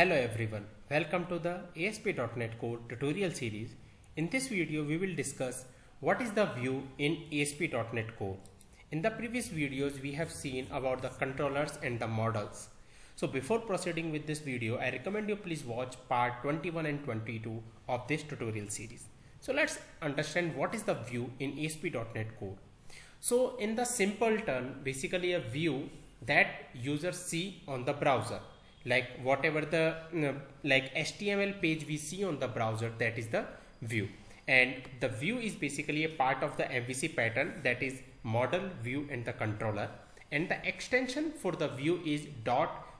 Hello everyone, welcome to the ASP.NET Core tutorial series. In this video we will discuss what is the view in ASP.NET Core. In the previous videos we have seen about the controllers and the models. So before proceeding with this video, I recommend you please watch part 21 and 22 of this tutorial series. So let's understand what is the view in ASP.NET Core. So in the simple term, basically a view that users see on the browser. Like whatever the like HTML page we see on the browser, that is the view, and the view is basically a part of the MVC pattern, that is model, view and the controller, and the extension for the view is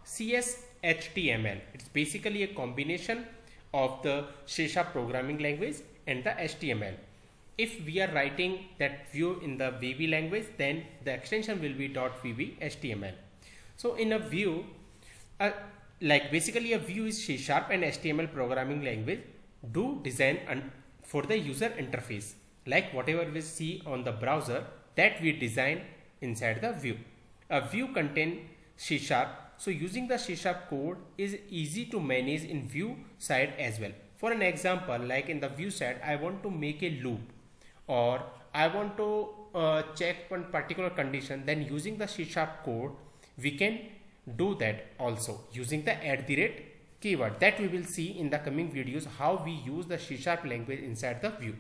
.cshtml. It's basically a combination of the C# programming language and the HTML. If we are writing that view in the VB language, then the extension will be .vb.html. So in a view, like basically a view is C# and HTML programming language do design for the user interface, like whatever we see on the browser that we design inside the view. A view contains C#, so using the C# code is easy to manage in view side as well. For an example, like in the view side, I want to make a loop, or I want to check one particular condition, then using the C# code we can do that also using the @ keyword, that we will see in the coming videos how we use the C# language inside the view.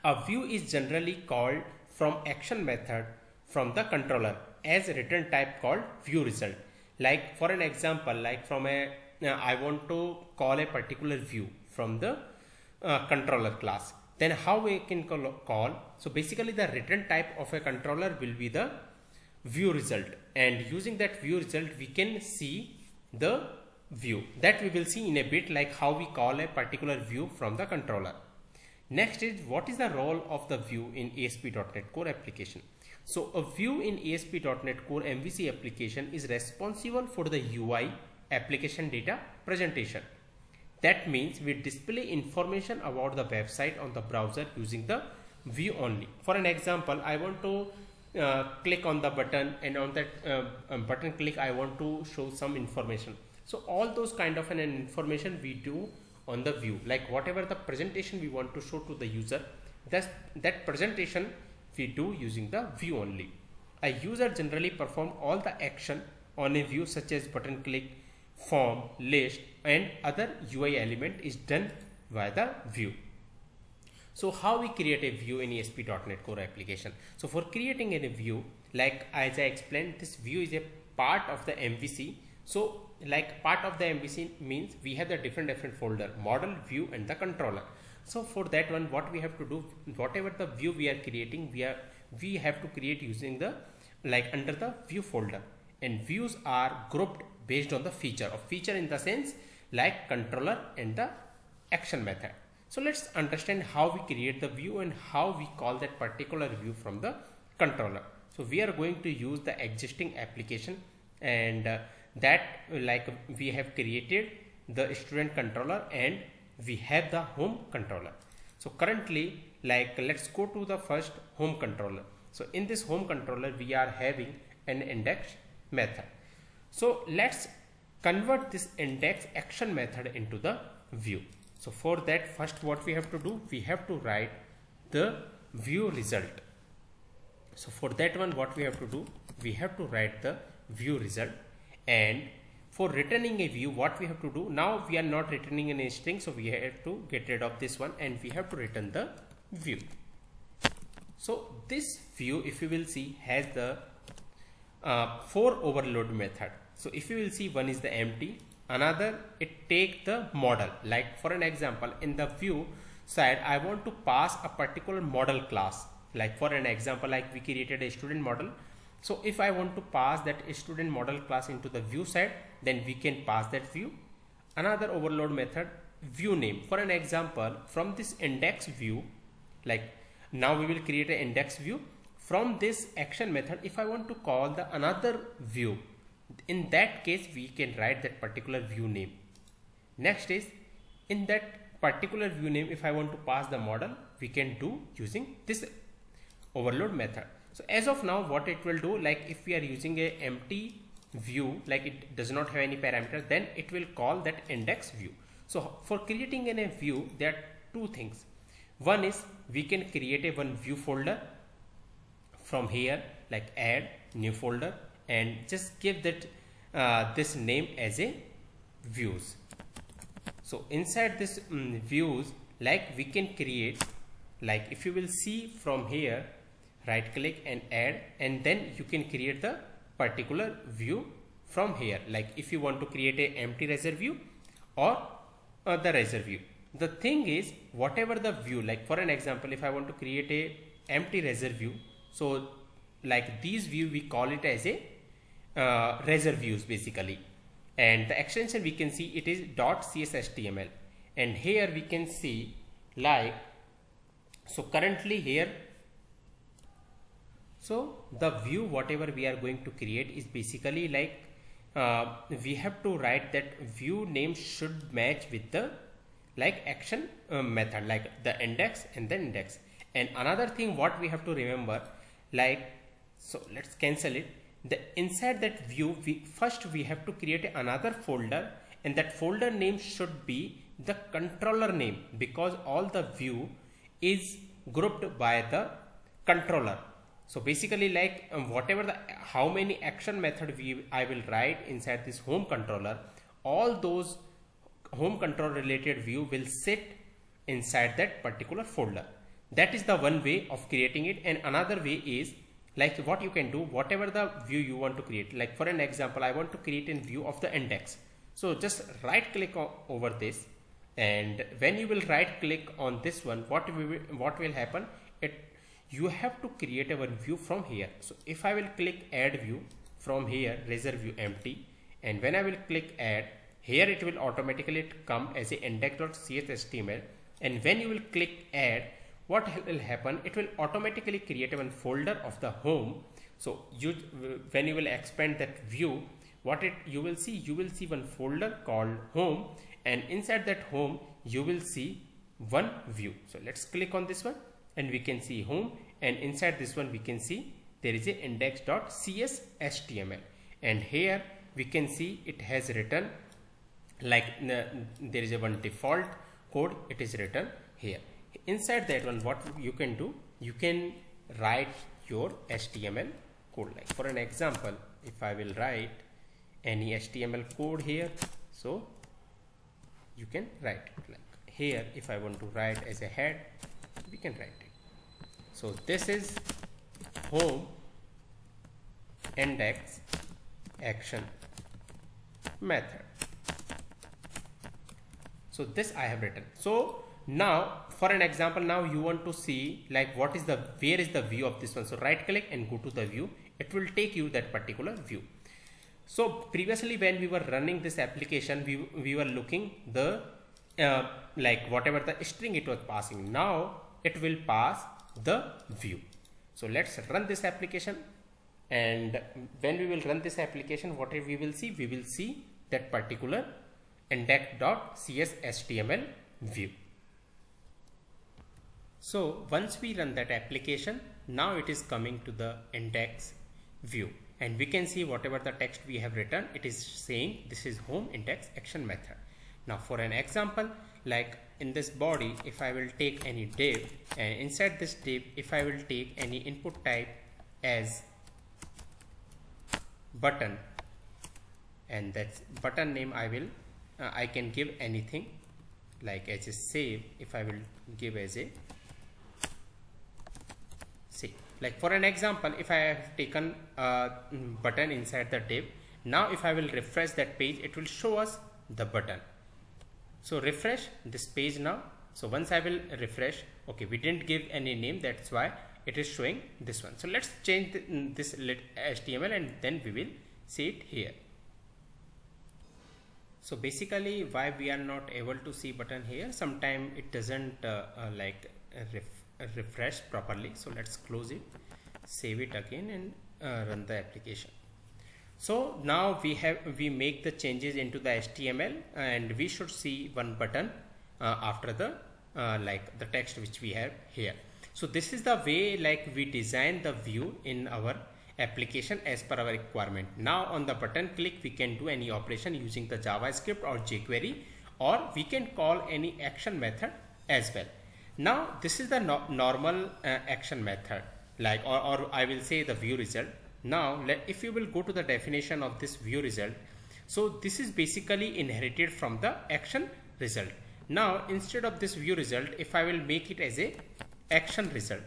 A view is generally called from action method from the controller as a return type called view result. Like for an example, like from a I want to call a particular view from the controller class, then how we can call? So basically the return type of a controller will be the view result, and using that view result we can see the view, that we will see in a bit, like how we call a particular view from the controller. Next is what is the role of the view in ASP.NET Core application. So a view in ASP.NET Core MVC application is responsible for the UI application data presentation. That means we display information about the website on the browser using the view only. For an example, I want to click on the button, and on that button click I want to show some information. So all those kind of an information we do on the view, like whatever the presentation we want to show to the user, that presentation we do using the view only. A user generally perform all the action on a view such as button click, form, list and other UI element is done via the view. So how we create a view in ASP.NET Core application? So for creating a view, like as I explained, this view is a part of the MVC. So like part of the MVC means we have the different folder, model, view and the controller. So for that one, what we have to do, whatever the view we are creating, we have to create using the under the view folder, and views are grouped based on the feature in the sense like controller and the action method. So let's understand how we create the view and how we call that particular view from the controller. So we are going to use the existing application, and that like we have created the student controller and we have the home controller. So currently, like let's go to the first home controller. So in this home controller we are having an index method. So let's convert this index action method into the view. So for that, first what we have to do, we have to write the view result. So for that one, what we have to do, we have to write the view result. And for returning a view, what we have to do, now we are not returning any string, so we have to get rid of this one and we have to return the view. So this view, if you will see, has the 4 overload method. So if you will see, one is the empty, another it take the model. Like for an example, in the view side I want to pass a particular model class. Like for an example, like we created a student model. So if I want to pass that student model class into the view side, then we can pass that view. Another overload method, view name. For an example, from this index view, like now we will create an index view. From this action method, if I want to call the another view, in that case we can write that particular view name. Next is, in that particular view name, if I want to pass the model, we can do using this overload method. So as of now, what it will do, like if we are using a empty view, like it does not have any parameter, then it will call that index view. So for creating a view, there are two things. One is we can create a one view folder from here, like add new folder, and just give that this name as a views. So inside this views, like we can create, like if you will see from here, right click and add, and then you can create the particular view from here. Like if you want to create a empty razor view or the razor view. The thing is, whatever the view, like for an example, if I want to create a empty razor view, so like these view we call it as a razor views basically, and the extension we can see it is .cshtml, and here we can see like, so currently here, so the view whatever we are going to create is basically like we have to write that view name should match with the like action method, like the index and the index. And another thing what we have to remember, like, so let's cancel it. The inside that view, we have to create another folder, and that folder name should be the controller name, because all the view is grouped by the controller. So basically like whatever the how many action method I will write inside this home controller, all those home control related view will sit inside that particular folder. That is the one way of creating it. And another way is like what you can do, whatever the view you want to create, like for an example, I want to create a view of the index. So just right click over this, and when you will right click on this one, what will happen, you have to create a one view from here. So if I will click add view from here, razor view empty, and when I will click add, here it will automatically come as a index.cshtml, and when you will click add, what will happen, it will automatically create one folder of the home. So when you will expand that view, you will see one folder called home, and inside that home you will see one view. So let's click on this one, and we can see home, and inside this one we can see there is a index.cshtml, and here we can see it has written like there is a one default code, it is written here. Inside that one, what you can do, you can write your HTML code. Like for an example, if I will write any HTML code here, so you can write it. Like here, if I want to write as a head, we can write it. So this is home index action method. So this I have written. So now for an example, now you want to see like where is the view of this one. So right click and go to the view. It will take you that particular view. So previously when we were running this application, we were looking the like whatever the string it was passing. Now it will pass the view. So let's run this application, and when we will run this application, what we will see that particular index.cshtml view. So once we run that application, now it is coming to the index view, and we can see whatever the text we have written, it is saying this is home index action method. Now for an example, like in this body, if I will take any div, and inside this div, if I will take any input type as button, and that's button name I can give anything, like as a save, if I will give as a save. Like for an example, if I have taken a button inside the div, now if I will refresh that page, it will show us the button. So refresh this page now. So once I will refresh, okay, we didn't give any name, that's why it is showing this one. So let's change this HTML, and then we will see it here. So basically why we are not able to see button here, sometime it doesn't refresh properly. So let's close it, save it again, and run the application. So now we make the changes into the HTML, and we should see one button after the like the text which we have here. So this is the way like we design the view in our application as per our requirement. Now on the button click, we can do any operation using the JavaScript or jQuery, or we can call any action method as well. Now this is the normal action method, like or I will say the view result. Now if you will go to the definition of this view result, so this is basically inherited from the action result. Now instead of this view result, if I will make it as a action result,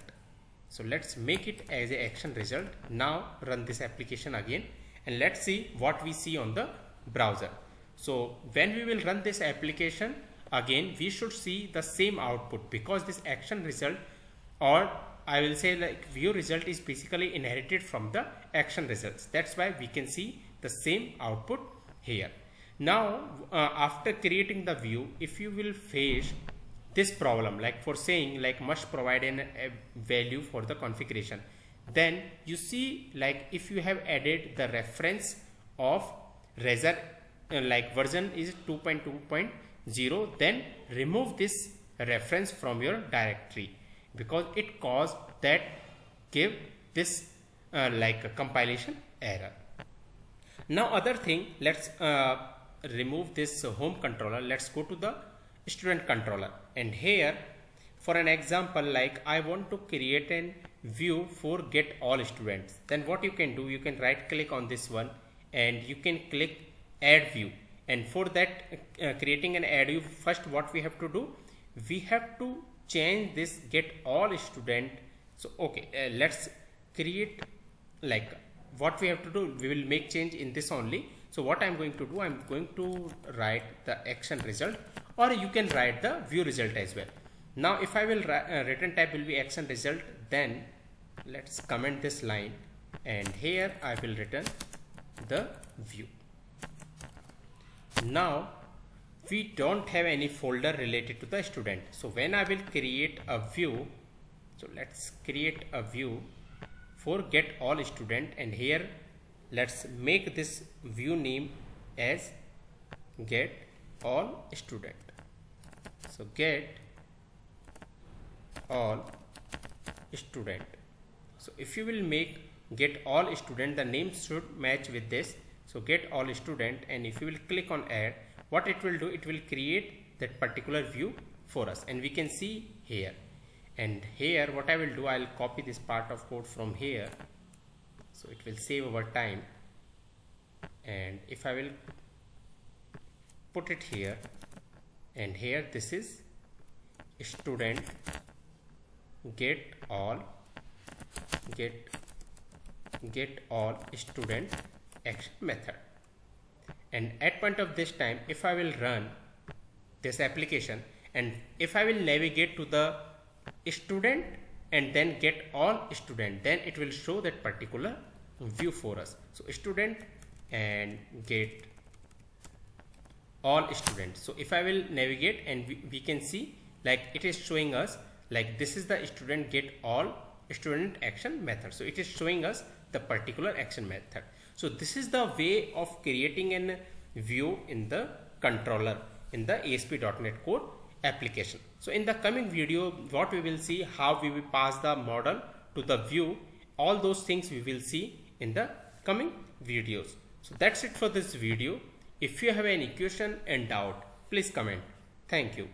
so let's make it as a action result. Now run this application again and let's see what we see on the browser. So when we will run this application again, we should see the same output, because this action result, or I will say like view result, is basically inherited from the action results. That's why we can see the same output here. Now after creating the view, if you will face this problem, like for saying like must provide a value for the configuration, then you see like if you have added the reference of Razor like version is 2.2.0, then remove this reference from your directory, because it caused that give this like a compilation error. Now other thing, let's remove this home controller. Let's go to the student controller, and here for an example, like I want to create a view for get all students. Then what you can do, you can right click on this one and you can click add view. And for that creating an add view, first what we have to do, we have to change this get all student. So okay, let's create, like what we have to do, we will make change in this only. So what I'm going to do, I'm going to write the action result, or you can write the view result as well. Now if I will return type will be action result, then let's comment this line, and here I will return the view. Now we don't have any folder related to the student. So when I will create a view, so let's create a view for get all student, and here let's make this view name as get all student. So get all student. So if you will make get all student, the name should match with this. So get all student, and if you will click on add, what it will do, it will create that particular view for us, and we can see here. And here what I will do, I'll copy this part of code from here, so it will save our time. And if I will put it here, and here this is student get all student action method. And at point of this time, if I will run this application, and if I will navigate to the student and then get all student, then it will show that particular view for us. So student and get all students. So if I will navigate, and we can see like it is showing us like this is the student get all student action method. So it is showing us the particular action method. So this is the way of creating a view in the controller in the ASP.NET Core application. So in the coming video, what we will see, how we will pass the model to the view, all those things we will see in the coming videos. So that's it for this video. If you have any question and doubt, please comment. Thank you.